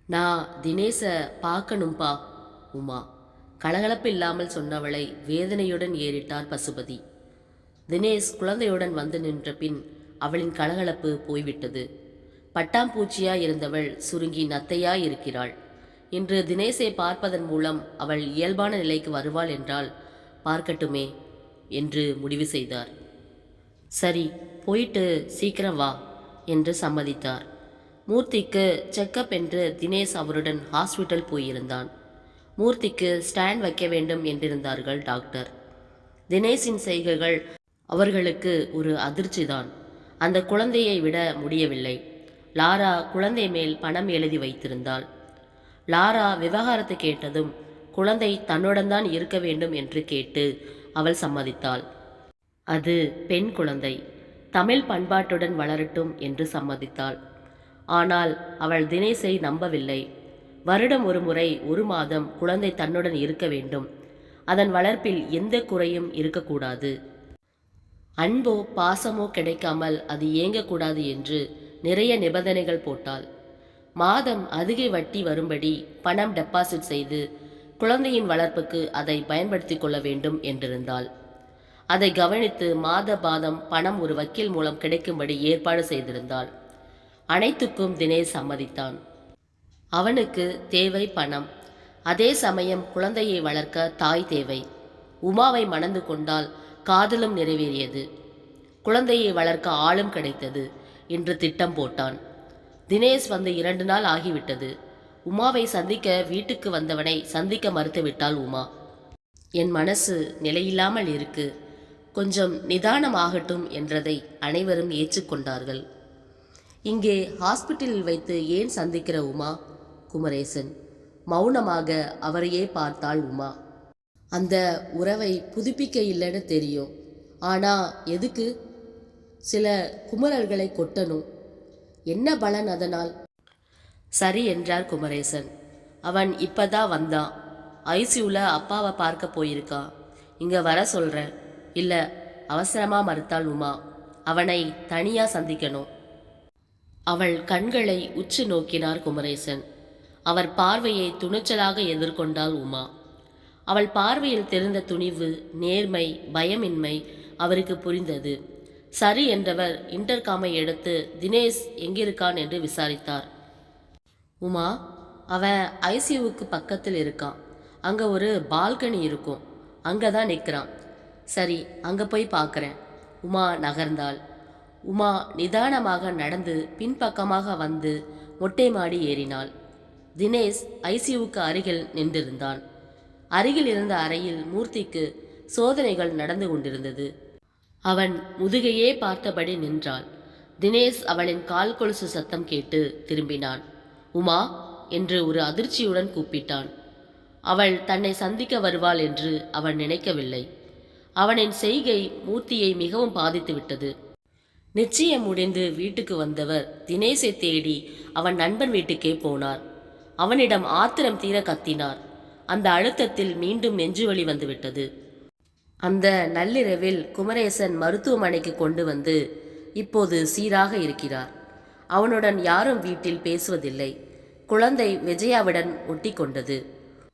நான் தினேசை பார்க்கணும்பா. உமா கலகலப்பு இல்லாமல் சொன்னவளை வேதனையுடன் ஏறிட்டார் பசுபதி. தினேஷ் குழந்தையுடன் வந்து நின்ற பின் அவளின் கலகலப்பு போய்விட்டது. பட்டாம்பூச்சியாய் இருந்தவள் சுருங்கி நத்தையாய் இருக்கிறாள். இன்று தினேஷை பார்ப்பதன் மூலம் அவள் இயல்பான நிலைக்கு வருவாள் என்றால் பார்க்கட்டுமே என்று முடிவு செய்தார். சரி, போயிட்டு சீக்கிரம் வா என்று சம்மதித்தார். மூர்த்திக்கு செக்கப் என்று தினேஷ் அவருடன் ஹாஸ்பிட்டல் போயிருந்தான். மூர்த்திக்கு ஸ்டாண்ட் வைக்க வேண்டும் என்றிருந்தார்கள் டாக்டர். தினேஷின் செய்கைகள் அவர்களுக்கு ஒரு அதிர்ச்சிதான். அந்த குழந்தையை விட முடியவில்லை. லாரா குழந்தை மேல் பணம் எழுதி வைத்திருந்தாள். லாரா விவகாரத்தை கேட்டதும் குழந்தை தன்னுடன் தான் இருக்க வேண்டும் என்று கேட்டு அவள் சம்மதித்தாள். அது பெண் குழந்தை, தமிழ் பண்பாட்டுடன் வளரட்டும் என்று சம்மதித்தாள். ஆனால் அவள் தினேஷை நம்பவில்லை. வருடம் ஒரு முறை 1 மாதம் குழந்தை தன்னுடன் இருக்க வேண்டும். அதன் வளர்ப்பில் எந்த குறையும் இருக்கக்கூடாது. அன்போ பாசமோ கிடைக்காமல் அது இயங்கக்கூடாது என்று நிறைய நிபந்தனைகள் போட்டாள். மாதம் அதிக வட்டி வரும்படி பணம் டெபாசிட் செய்து குழந்தையின் வளர்ப்புக்கு அதை பயன்படுத்தி கொள்ள வேண்டும் என்றிருந்தாள். அதை கவனித்து மாத பாதம் பணம் ஒரு வக்கீல் மூலம் கிடைக்கும்படி ஏற்பாடு செய்திருந்தாள். அனைத்துக்கும் தினேஷ் சம்மதித்தான். அவனுக்கு தேவை பணம். அதே சமயம் குழந்தையை வளர்க்க தாய் தேவை. உமாவை மணந்து கொண்டால் காதலும் நிறைவேறியது. குழந்தையை வளர்க்க ஆளும் கிடைத்தது என்று திட்டம் போட்டான். தினேஷ் வந்து 2 நாள் ஆகிவிட்டது. உமாவை சந்திக்க வீட்டுக்கு வந்தவனை சந்திக்க மறுத்துவிட்டாள் உமா. என் மனசு நிலையில்லாமல் இருக்கு, கொஞ்சம் நிதானமாகட்டும் என்றதை அனைவரும் ஏற்றுக்கொண்டார்கள். இங்கே ஹாஸ்பிட்டலில் வைத்து ஏன் சந்திக்கிற உமா? குமரேசன் மௌனமாக அவரையே பார்த்தாள் உமா. அந்த உறவை புதுப்பிக்க இல்லைன்னு தெரியும், ஆனால் எதுக்கு? சில குமரல்களை கொட்டணும், என்ன பலன் அதனால்? சரி என்றார் குமரேசன். அவன் இப்பதான் வந்தான். ஐசியூவில் அப்பாவை பார்க்க போயிருக்கான். இங்கே வர சொல்கிறேன். இல்லை, அவசரமாக மறுத்தாள் உமா. அவனை தனியாக சந்திக்கணும். அவள் கண்களை உற்று நோக்கினார் குமரேசன். அவர் பார்வையை துணிச்சலாக எதிர்கொண்டாள் உமா. அவள் பார்வையில் தெரிந்த துணிவு, நேர்மை, பயமின்மை அவருக்கு புரிந்தது. சரி என்றவர் இன்டர்காமை எடுத்து தினேஷ் எங்கிருக்கான் என்று விசாரித்தார். உமா, அவன் ஐசியூவுக்கு பக்கத்தில் இருக்கான். அங்கே ஒரு பால்கனி இருக்கும், அங்கே தான் நிற்கிறான். சரி, அங்கே போய் பார்க்குறேன். உமா நகர்ந்தாள். உமா நிதானமாக நடந்து பின்பக்கமாக வந்து மொட்டை மாடி ஏறினாள். தினேஷ் ஐசியூவுக்கு அருகில் நின்றிருந்தான். அருகில் இருந்த அறையில் மூர்த்திக்கு சோதனைகள் நடந்து கொண்டிருந்தது. அவன் முதுகையே பார்த்தபடி நின்றாள். தினேஷ் அவளின் கால் கொலுசு சத்தம் கேட்டு திரும்பினான். உமா என்று ஒரு அதிர்ச்சியுடன் கூப்பிட்டான். அவள் தன்னை சந்திக்க வருவாள் என்று அவன் நினைக்கவில்லை. அவனின் செய்கை மூர்த்தியை மிகவும் பாதித்து விட்டது. நிச்சயம் முடிந்து வீட்டுக்கு வந்தவர் தினேஷை தேடி அவன் நண்பன் வீட்டுக்கே போனார். அவனிடம் ஆத்திரம் தீர கத்தினார். அந்த அழுத்தத்தில் மீண்டும் நெஞ்சுவலி வந்துவிட்டது. அந்த நள்ளிரவில் குமரேசன் மருத்துவமனைக்கு கொண்டு வந்து இப்போது சீராக இருக்கிறார். அவனுடன் யாரும் வீட்டில் பேசுவதில்லை. குழந்தை விஜயாவுடன் ஒட்டி கொண்டது.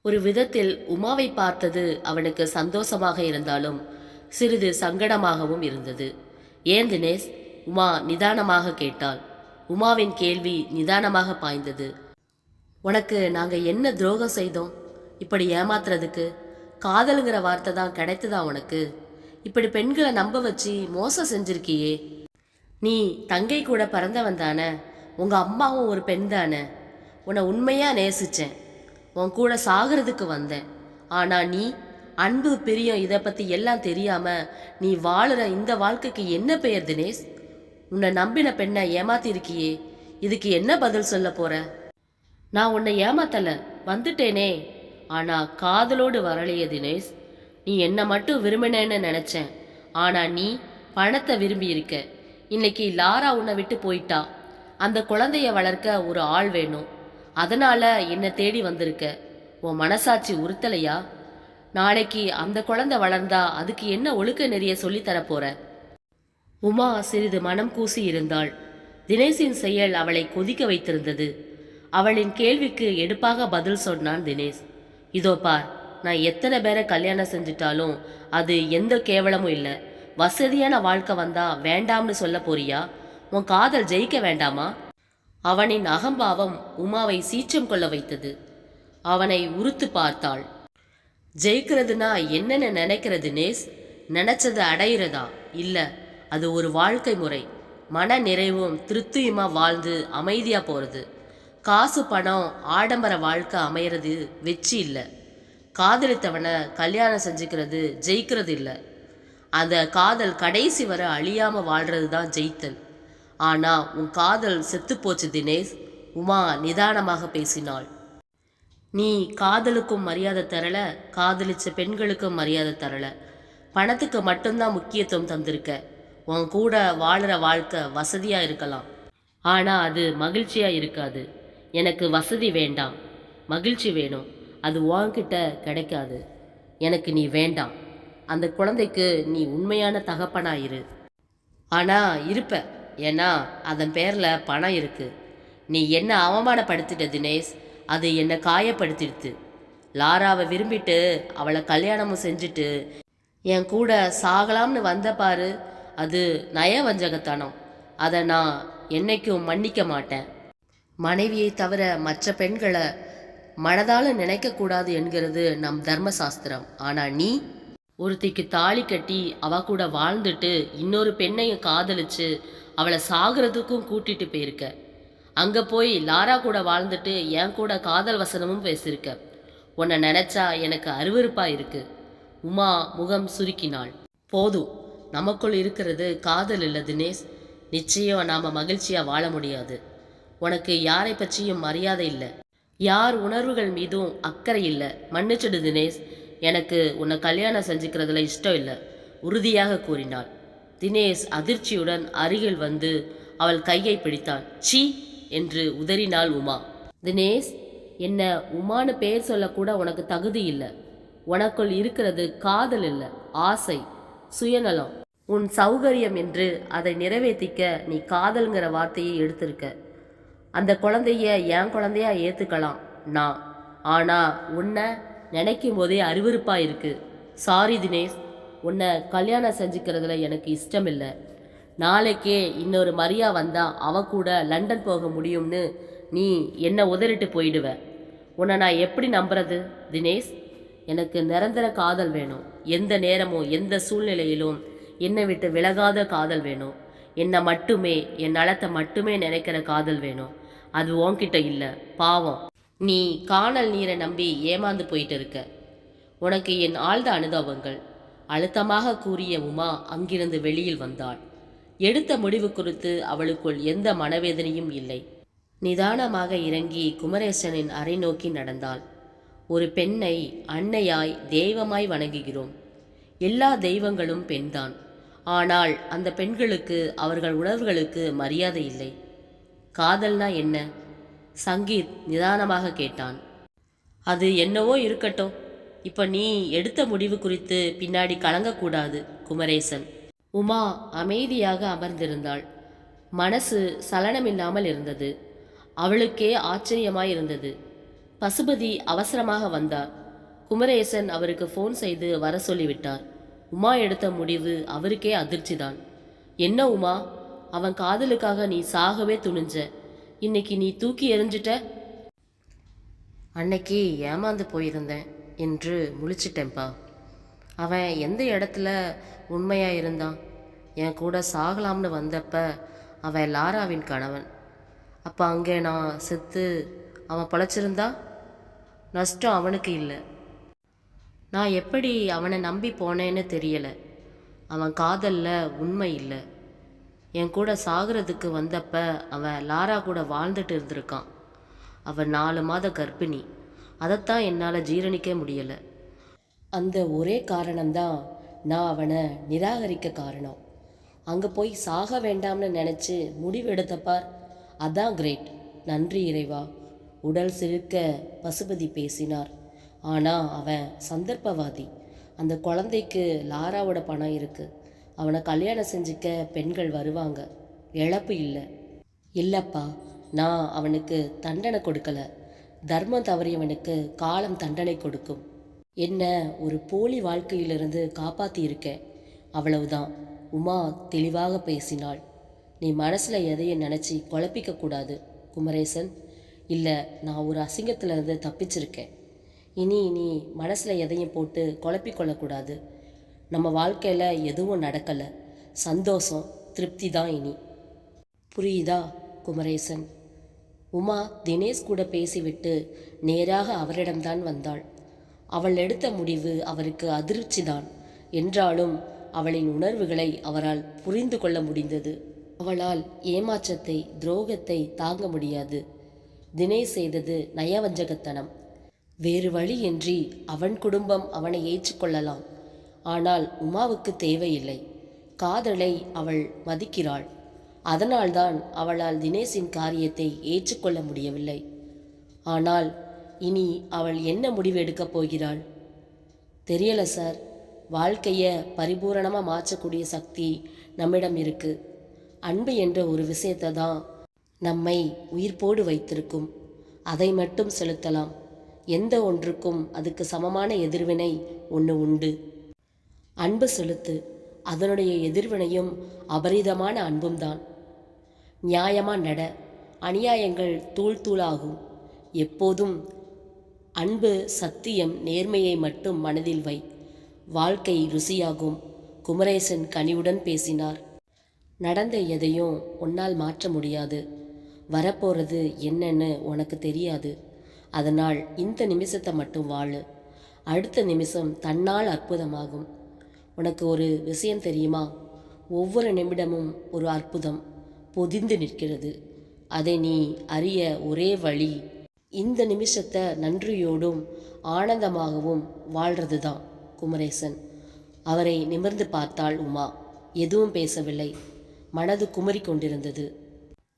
ஒரு விதத்தில் உமாவை பார்த்தது அவனுக்கு சந்தோஷமாக இருந்தாலும் சிறிது சங்கடமாகவும் இருந்தது. ஏன் தினேஷ்? உமா நிதானமாக கேட்டாள். உமாவின் கேள்வி நிதானமாக பாய்ந்தது. உனக்கு நாங்கள் என்ன துரோகம் செய்தோம் இப்படி ஏமாத்துறதுக்கு? காதலுங்கிற வார்த்தை தான் கிடைத்ததா உனக்கு? இப்படி பெண்களை நம்ப வச்சு மோசம் செஞ்சிருக்கியே. நீ தங்கை கூட பிறந்தவன் தானே, உங்கள் அம்மாவும் ஒரு பெண் தானே. உன்னை உண்மையாக நேசித்தேன், உன் கூட சாகிறதுக்கு வந்தேன். ஆனால் நீ அன்பு பிரியம் இதை பற்றி எல்லாம் தெரியாமல் நீ வாழுற இந்த வாழ்க்கைக்கு என்ன பெயர் தினேஷ்? உன்னை நம்பின பெண்ணை ஏமாத்திருக்கியே, இதுக்கு என்ன பதில் சொல்ல போற? நான் உன்னை ஏமாத்தலை, வந்துட்டேனே. ஆனால் காதலோடு வரலையே தினேஷ். நீ என்னை மட்டும் விரும்பினேன்னு நினச்சேன், ஆனால் நீ பணத்தை விரும்பி இருக்க. இன்னைக்கு லாரா உன்னை விட்டு போயிட்டா. அந்த குழந்தைய வளர்க்க ஒரு ஆள் வேணும், அதனால் என்னை தேடி வந்திருக்க. உன் மனசாட்சி உறுத்தலையா? நாளைக்கு அந்த குழந்தை வளர்ந்தா அதுக்கு என்ன ஒழுக்க நெறிய சொல்லித்தரப்போற? உமா சிறிது மனம் கூசி இருந்தாள். தினேஷின் செயல் அவளை கொதிக்க வைத்திருந்தது. அவளின் கேள்விக்கு எடுப்பாக பதில் சொன்னான் தினேஷ். இதோ பார், நான் எத்தனை பேரை கல்யாணம் செஞ்சிட்டாலும் அது எந்த கேவலமும் இல்லை. வசதியான வாழ்க்கை வந்தா வேண்டாம்னு சொல்ல போறியா? உன் காதல் ஜெயிக்க வேண்டாமா? அவனின் அகம்பாவம் உமாவை சீற்றம் கொள்ள வைத்தது. அவனை உறுத்து பார்த்தாள். ஜெயிக்கிறதுனா என்னென்ன நினைக்கிற தினேஷ்? நினைச்சதை அடையிறதா? இல்லை, அது ஒரு வாழ்க்கை முறை. மன நிறைவும் திருப்தியுமா வாழ்ந்து அமைதியா போறது. காசு பணம் ஆடம்பர வாழ்க்கை அமையிறது வெற்றி இல்லை. காதலித்தவனை கல்யாணம் செஞ்சுக்கிறது ஜெயிக்கிறது இல்லை. அந்த காதல் கடைசி வரை அழியாம வாழ்றது தான் ஜெயித்தல். ஆனா உன் காதல் செத்துப்போச்சு தினேஷ். உமா நிதானமாக பேசினாள். நீ காதலுக்கும் மரியாதை தரல, காதலிச்ச பெண்களுக்கும் மரியாதை தரல. பணத்துக்கு மட்டும்தான் முக்கியத்துவம் தந்திருக்க. உன் கூட வாழுற வாழ்க்கை வசதியா இருக்கலாம், ஆனா அது மகிழ்ச்சியா இருக்காது. எனக்கு வசதி வேண்டாம், மகிழ்ச்சி வேணும். அது உன்கிட்ட கிடைக்காது. எனக்கு நீ வேண்டாம். அந்த குழந்தைக்கு நீ உண்மையான தகப்பனாயிரு. ஆனா இருப்ப, ஏன்னா அதன் பேர்ல பணம் இருக்கு. நீ என்ன அவமானப்படுத்திட்ட தினேஷ். அது என்னை காயப்படுத்திடுத்து. லாராவை விரும்பிட்டு அவளை கல்யாணமும் செஞ்சுட்டு என் கூட சாகலாம்னு வந்த பாரு, அது நயவஞ்சகத்தனம். அதை நான் என்னைக்கும் மன்னிக்க மாட்டேன். மனைவியை தவிர மற்ற பெண்களை மனதால் நினைக்கக்கூடாது என்கிறது நம் தர்மசாஸ்திரம். ஆனால் நீ ஒருத்திக்கு தாலி கட்டி அவ கூட வாழ்ந்துட்டு இன்னொரு பெண்ணையும் காதலிச்சு அவளை சாகிறதுக்கும் கூட்டிட்டு போயிருக்க. அங்கே போய் லாரா கூட வாழ்ந்துட்டு என் கூட காதல் வசனமும் பேசியிருக்க. உன்னை நினச்சா எனக்கு அருவருப்பா இருக்கு. உமா முகம் சுருக்கினாள். போதும், நமக்குள் இருக்கிறது காதல் இல்லை தினேஷ். நிச்சயம் நாம் மகிழ்ச்சியாக வாழ முடியாது. உனக்கு யாரை பற்றியும் மரியாதை இல்லை, யார் உணர்வுகள் மீதும் அக்கறை இல்லை. மன்னிச்சிடு தினேஷ், எனக்கு உன்னை கல்யாணம் செஞ்சுக்கிறதுல இஷ்டம் இல்லை, உறுதியாக கூறினாள். தினேஷ் அதிர்ச்சியுடன் அருகில் வந்து அவள் கையை பிடித்தான். சீ என்று உதறினாள் உமா. தினேஷ், என்ன உமான்னு பேர் சொல்லக்கூட உனக்கு தகுதி இல்லை. உனக்குள் இருக்கிறது காதல் இல்லை, ஆசை, சுயநலம், உன் சௌகரியம் என்று அதை நிறைவேற்றிக்க நீ காதல்ங்கிற வார்த்தையை எடுத்திருக்க. அந்த குழந்தைய என் குழந்தையா ஏற்றுக்கலாம் நான். ஆனால் உன்னை நினைக்கும் போதே அருவருப்பா இருக்கு. சாரி தினேஷ், உன்னை கல்யாணம் செஞ்சுக்கிறதுல எனக்கு இஷ்டம் இல்லை. நாளைக்கே இன்னொரு மரியா வந்தா அவ கூட லண்டன் போக முடியும்னு நீ என்னை உதறிட்டு போயிடுவ. உன்னை நான் எப்படி நம்புறது தினேஷ்? எனக்கு நிரந்தர காதல் வேணும். எந்த நேரமும் எந்த சூழ்நிலையிலும் என்னை விட்டு விலகாத காதல் வேணும். என்னை மட்டுமே, என் நலத்தை மட்டுமே நினைக்கிற காதல் வேணும். அது உன்கிட்ட இல்லை. பாவம், நீ காணல் நீரை நம்பி ஏமாந்து போயிட்டு இருக்க. உனக்கு என் ஆழ்ந்த அனுதாபங்கள், அழுத்தமாக கூறிய உமா அங்கிருந்து வெளியில் வந்தாள். எடுத்த முடிவு குறித்து அவளுக்குள் எந்த மனவேதனையும் இல்லை. நிதானமாக இறங்கி குமரேசனின் அறை நோக்கி நடந்தாள். ஒரு பெண்ணை அன்னையாய் தெய்வமாய் வணங்குகிறோம். எல்லா தெய்வங்களும் பெண்தான். ஆனால் அந்த பெண்களுக்கு அவர்கள் உணர்வுகளுக்கு மரியாதை இல்லை. காதல்னா என்ன? சங்கீத் நிதானமாக கேட்டான். அது என்னவோ இருக்கட்டும். இப்போ நீ எடுத்த முடிவு குறித்து பின்னாடி கலங்கக்கூடாது குமரேசன். உமா அமைதியாக அமர்ந்திருந்தாள். மனசு சலனமில்லாமல் இருந்தது. அவளுக்கே ஆச்சரியமாயிருந்தது. பசுபதி அவசரமாக வந்தார். குமரேசன் அவருக்கு ஃபோன் செய்து வர சொல்லிவிட்டார். உமா எடுத்த முடிவு அவருக்கே அதிர்ச்சிதான். என்ன உமா, அவன் காதலுக்காக நீ சாகவே துணிஞ்ச, இன்னைக்கு நீ தூக்கி எறிஞ்சிட்ட. அன்னைக்கு ஏமாந்து போயிருந்தேன் என்று முழிச்சிட்டேன்ப்பா. அவன் எந்த இடத்துல உண்மையாக இருந்தான்? என் கூட சாகலாம்னு வந்தப்ப அவன் லாராவின் கணவன். அப்போ அங்கே நான் செத்து அவன் பழச்சிருந்தா நஷ்டம் அவனுக்கு இல்லை. நான் எப்படி அவனை நம்பி போனேன்னு தெரியலை. அவன் காதலில் உண்மை இல்லை. என் கூட சாகிறதுக்கு வந்தப்ப அவன் லாரா கூட வாழ்ந்துட்டு இருந்திருக்கான். அவன் 4 மாத கர்ப்பிணி. அதைத்தான் என்னால் ஜீரணிக்க முடியலை. அந்த ஒரே காரணம்தான் நான் அவனை நிராகரிக்க காரணம். அங்கே போய் சாக வேண்டாம்னு நினச்சி முடிவெடுத்தப்பார். அதான் கிரேட். நன்றி இறைவா. உடல் சிலிர்க்க பசுபதி பேசினார். ஆனால் அவன் சந்தர்ப்பவாதி. அந்த குழந்தைக்கு லாராவோட பணம் இருக்குது. அவனை கல்யாணம் செஞ்சுக்க பெண்கள் வருவாங்க. இழப்பு இல்லை. இல்லைப்பா, நான் அவனுக்கு தண்டனை கொடுக்கல. தர்மம் தவறியவனுக்கு காலம் தண்டனை கொடுக்கும். என்ன ஒரு போலி வாழ்க்கையிலிருந்து காப்பாற்றி இருக்கேன், அவ்வளவுதான். உமா தெளிவாக பேசினாள். நீ மனசில் எதையும் நினச்சி குழப்பிக்கக்கூடாது குமரேசன். இல்லை, நான் ஒரு அசிங்கத்திலிருந்து தப்பிச்சிருக்கேன். இனி நீ மனசில் எதையும் போட்டு குழப்பிக்கொள்ளக்கூடாது. நம்ம வாழ்க்கையில் எதுவும் நடக்கலை. சந்தோஷம், திருப்தி தான் இனி. புரியுதா குமரேசன்? உமா தினேஷ் கூட பேசிவிட்டு நேராக அவரிடம்தான் வந்தாள். அவள் எடுத்த முடிவு அவருக்கு அதிர்ச்சிதான். என்றாலும் அவளின் உணர்வுகளை அவரால் புரிந்து கொள்ள முடிந்தது. அவளால் ஏமாற்றத்தை, துரோகத்தை தாங்க முடியாது. தினேஷ் செய்தது நயவஞ்சகத்தனம். வேறு வழியின்றி அவன் குடும்பம் அவனை ஏற்றுக்கொள்ளலாம். ஆனால் உமாவுக்கு தேவையில்லை. காதலை அவள் மதிக்கிறாள். அதனால்தான் அவளால் தினேஷின் காரியத்தை ஏற்றுக்கொள்ள முடியவில்லை. ஆனால் இனி அவள் என்ன முடிவு எடுக்கப் போகிறாள் தெரியல சார். வாழ்க்கையை பரிபூரணமாக மாற்றக்கூடிய சக்தி நம்மிடம் இருக்கு. அன்பு என்ற ஒரு விஷயத்தை தான் நம்மை உயிர்ப்போடு வைத்திருக்கும். அதை மட்டும் செலுத்தலாம். எந்த ஒன்றுக்கும் அதுக்கு சமமான எதிர்வினை ஒன்று உண்டு. அன்பு செலுத்து. அதனுடைய எதிர்வினையும் அபரிதமான அன்பும் தான். நியாயமா நட. அநியாயங்கள் தூள் தூளாகும். எப்போதும் அன்பு, சத்தியம், நேர்மையை மட்டும் மனதில் வை. வாழ்க்கை ருசியாகும். குமரேசன் கனிவுடன் பேசினார். நடந்த எதையும் உன்னால் மாற்ற முடியாது. வரப்போகிறது என்னன்னு உனக்கு தெரியாது. அதனால் இந்த நிமிஷத்தை மட்டும் வாழு. அடுத்த நிமிஷம் தன்னால் அற்புதமாகும். உனக்கு ஒரு விஷயம் தெரியுமா? ஒவ்வொரு நிமிடமும் ஒரு அற்புதம் பொதிந்து நிற்கிறது. அதை நீ அறிய ஒரே வழி இந்த நிமிஷத்தை நன்றியோடும் ஆனந்தமாகவும் வாழ்றது தான் குமரேசன். அவரை நிமிர்ந்து பார்த்தாள் உமா. எதுவும் பேசவில்லை. மனது குமரி கொண்டிருந்தது.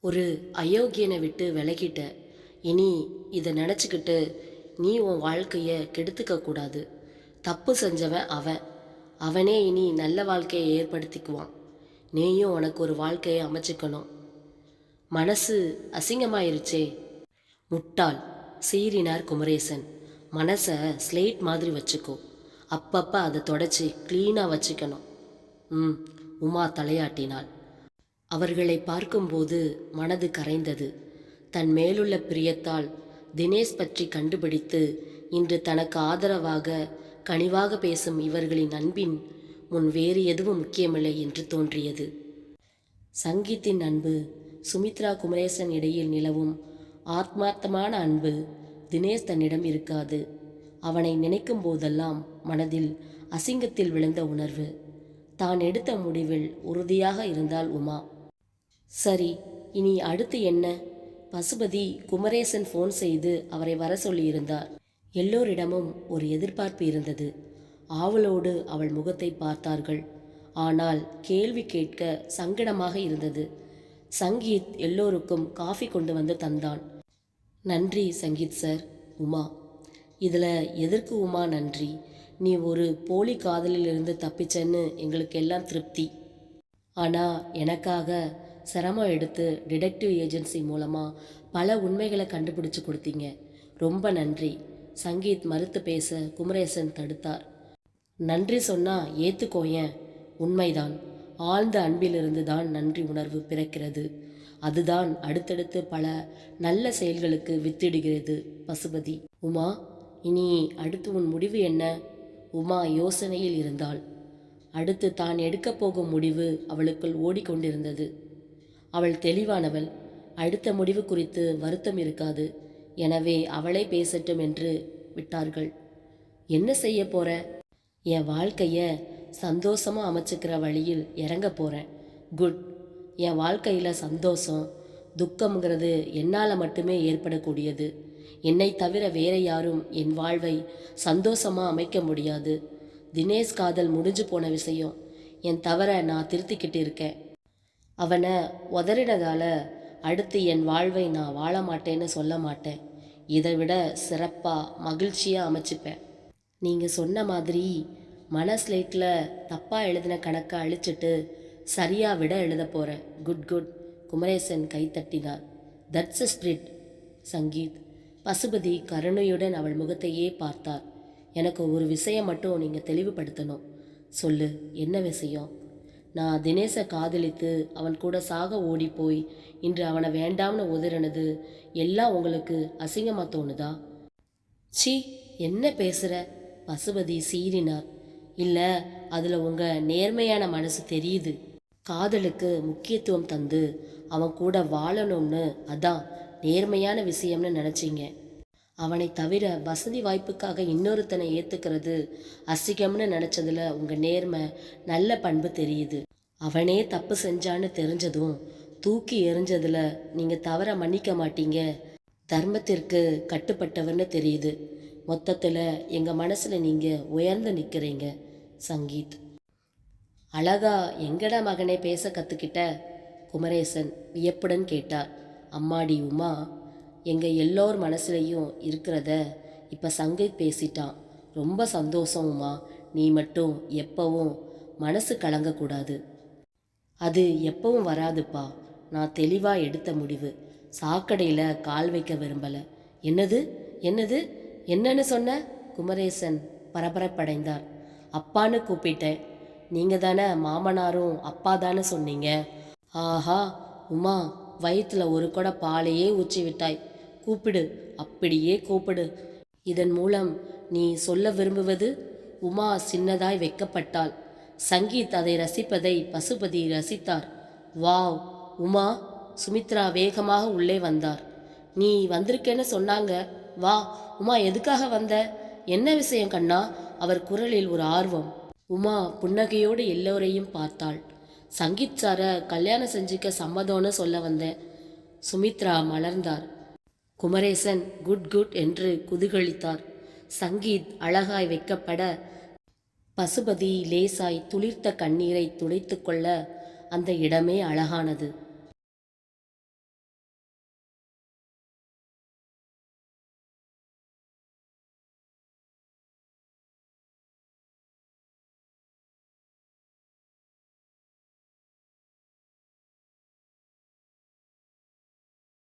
ஒரு அயோக்கியனை விட்டு விலகிட்ட. இனி இதை நினச்சிக்கிட்டு நீ உன் வாழ்க்கையை கெடுத்துக்க கூடாது. தப்பு செஞ்சவன் அவனே இனி நல்ல வாழ்க்கையை ஏற்படுத்திக்குவான். நீயும் உனக்கு ஒரு வாழ்க்கையை அமைச்சிக்கணும். மனசு அசிங்கமாயிருச்சே. முட்டாள், சீறினார் குமரேசன். மனசை ஸ்லேட் மாதிரி வச்சுக்கோ. அப்பப்போ அதை தொடச்சி க்ளீனாக வச்சுக்கணும். உமா தலையாட்டினாள். அவர்களை பார்க்கும்போது மனது கரைந்தது. தன் மேலுள்ள பிரியத்தால் தினேஷ் பற்றி கண்டுபிடித்து இன்று தனக்கு ஆதரவாக கனிவாக பேசும் இவர்களின் அன்பின் முன் வேறு எதுவும் முக்கியமில்லை என்று தோன்றியது. சங்கீத்தின் அன்பு, சுமித்ரா குமரேசன் இடையில் நிலவும் ஆத்மார்த்தமான அன்பு தினேஷ் தன்னிடம் இருக்காது. அவனை நினைக்கும் போதெல்லாம் மனதில் அசிங்கத்தில் விழுந்த உணர்வு. தான் எடுத்த முடிவில் உறுதியாக இருந்தாள் உமா. சரி, இனி அடுத்து என்ன? பசுபதி குமரேசன் ஃபோன் செய்து அவரை வர சொல்லியிருந்தார். எல்லோரிடமும் ஒரு எதிர்பார்ப்பு இருந்தது. ஆவலோடு அவள் முகத்தை பார்த்தார்கள். ஆனால் கேள்வி கேட்க சங்கடமாக இருந்தது. சங்கீத் எல்லோருக்கும் காஃபி கொண்டு வந்து தந்தான். நன்றி சங்கீத் சார். உமா. இதில் எதற்கு உமா நன்றி? நீ ஒரு போலி காதலிலிருந்து தப்பிச்சேன்னு எங்களுக்கு எல்லாம் திருப்தி. ஆனால் எனக்காக சிரமம் எடுத்து டிடெக்டிவ் ஏஜென்சி மூலமாக பல உண்மைகளை கண்டுபிடிச்சு கொடுத்தீங்க. ரொம்ப நன்றி. சங்கீத் மறுத்து பேச குமரேசன் தடுத்தார். நன்றி சொன்னால் ஏற்றுக்கோயேன். உண்மைதான். ஆழ்ந்த அன்பிலிருந்து தான் நன்றி உணர்வு பிறக்கிறது. அதுதான் அடுத்தடுத்து பல நல்ல செயல்களுக்கு வித்திடுகிறது பசுபதி. உமா, இனி அடுத்து உன் முடிவு என்ன? உமா யோசனையில் இருந்தாள். அடுத்து தான் எடுக்கப் போகும் முடிவு அவளுக்குள் ஓடிக்கொண்டிருந்தது. அவள் தெளிவானவள். அடுத்த முடிவு குறித்து வருத்தம் இருக்காது. எனவே அவளை பேசட்டும் என்று விட்டார்கள். என்ன செய்ய போற? என் வாழ்க்கையை சந்தோஷமாக அமைச்சுக்கிற வழியில் இறங்க போகிறேன். குட். என் வாழ்க்கையில் சந்தோஷம், துக்கம்ங்கிறது என்னால் மட்டுமே ஏற்படக்கூடியது. என்னை தவிர வேற யாரும் என் வாழ்வை சந்தோஷமாக அமைக்க முடியாது. தினேஷ் காதல் முடிஞ்சு போன விஷயம். என் தவறை நான் திருத்திக்கிட்டு இருக்கேன். அவனை உதறினதால அடுத்து என் வாழ்வை நான் வாழ மாட்டேன்னு சொல்ல மாட்டேன். இதை விட சிறப்பாக மகிழ்ச்சியாக அமைச்சுப்பேன். நீங்கள் சொன்ன மாதிரி மன ஸ்லேட்டில் தப்பாக எழுதின கணக்கை அழிச்சிட்டு சரியாக விட எழுத போகிறேன். Good good. குமரேசன் கைத்தட்டினார். That's a spirit. Sangeet. Pasupathi கருணையுடன் அவள் முகத்தையே பார்த்தார். எனக்கு ஒரு விஷயம் மட்டும் நீங்கள் தெளிவுபடுத்தணும். சொல்லு, என்ன விஷயம்? நான் தினேஷை காதலித்து அவன் கூட சாக ஓடி போய் இன்று அவனை வேண்டாம்னு உதறினது எல்லாம் உங்களுக்கு அசிங்கமாக தோணுதா? சி, என்ன பேசுகிற? பசுபதி சீறினார். இல்லை, அதில் உங்கள் நேர்மையான மனசு தெரியுது. காதலுக்கு முக்கியத்துவம் தந்து அவன் கூட வாழணும்னு அதான் நேர்மையான விஷயம்னு நினச்சிங்க. அவனை தவிர வசதி வாய்ப்புக்காக இன்னொருத்தனை ஏற்றுக்கிறது அசிங்கம்னு நினச்சதில் உங்கள் நேர்மை நல்ல பண்பு தெரியுது. அவனே தப்பு செஞ்சான்னு தெரிஞ்சதும் தூக்கி எறிஞ்சதில் நீங்கள் தவற மன்னிக்க மாட்டீங்க. தர்மத்திற்கு கட்டுப்பட்டவர்னு தெரியுது. மொத்தத்தில் எங்கள் மனசில் நீங்கள் உயர்ந்து நிற்கிறீங்க. சங்கீத். அழகா எங்கடா மகனே பேச கற்றுக்கிட்ட? குமரேசன் வியப்புடன் கேட்டார். அம்மாடி உமா, எங்கள் எல்லோர் மனசுலையும் இருக்கிறத இப்போ சங்கீத் பேசிட்டான். ரொம்ப சந்தோஷம் உமா. நீ மட்டும் எப்பவும் மனசு கலங்கக்கூடாது. அது எப்பவும் வராதுப்பா. நான் தெளிவாக எடுத்த முடிவு. சாக்கடையில் கால் வைக்க விரும்பலை. என்னது என்னது என்னன்னு சொன்ன? குமரேசன் பரபரப்படைந்தார். அப்பான்னு கூப்பிட்டேன். நீங்கள் தானே மாமனாரும் அப்பா தானே சொன்னீங்க. ஆஹா உமா, வயிற்றில் ஒரு குட பாலையே ஊற்றி விட்டாய். கூப்பிடு, அப்படியே கூப்பிடு. இதன் மூலம் நீ சொல்ல விரும்புவது? உமா சின்னதாய் வெக்கப்பட்டாள். சங்கீத் அதை ரசிப்பதை பசுபதி ரசித்தார். வாவ் உமா! சுமித்ரா வேகமாக உள்ளே வந்தார். நீ வந்திருக்கேன்னு சொன்னாங்க. வா உமா, எதுக்காக வந்த? என்ன விஷயம் கண்ணா? அவர் குரலில் ஒரு ஆர்வம். உமா புன்னகையோடு எல்லோரையும் பார்த்தாள். சங்கீத் சார கல்யாணம் செஞ்சுக்க சம்மதம்னு சொல்ல வந்தேன். சுமித்ரா மலர்ந்தார். குமரேசன் குட் குட் என்று குதூகலித்தார். சங்கீத் அழகாய் வைக்கப்பட பசுபதி லேசாய் துளிர்த்த கண்ணீரை துடைத்து கொள்ள அந்த இடமே அழகானது.